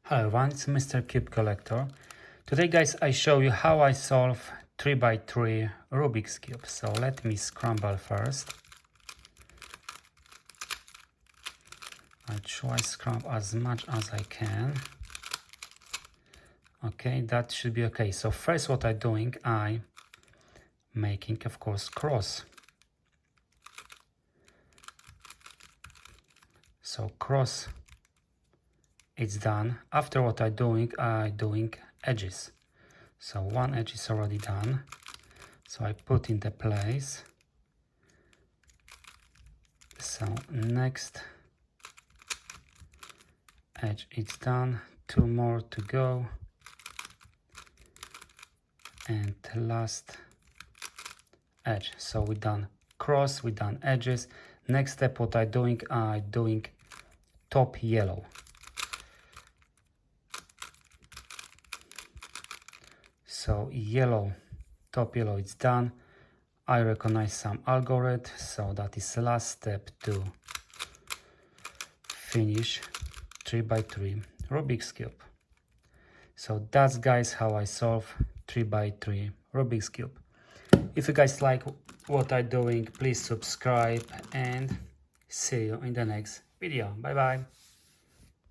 Hello everyone, it's Mr. Cube Collector. Today guys I show you how I solve 3x3 Rubik's Cube. So let me scramble first. I try scramble as much as I can. Okay, that should be okay. So first what I'm doing, I making of course cross. So cross, it's done. After what I'm doing edges. So one edge is already done. So I put in the place. So next edge it's done, two more to go, and last edge. So we done cross, we done edges. Next step what I'm doing top yellow. So yellow, top yellow, it's done. I recognize some algorithm, so that is the last step to finish 3x3 Rubik's Cube. So that's guys how I solve 3x3 Rubik's Cube. If you guys like what I'm doing, please subscribe and see you in the next video. Bye bye.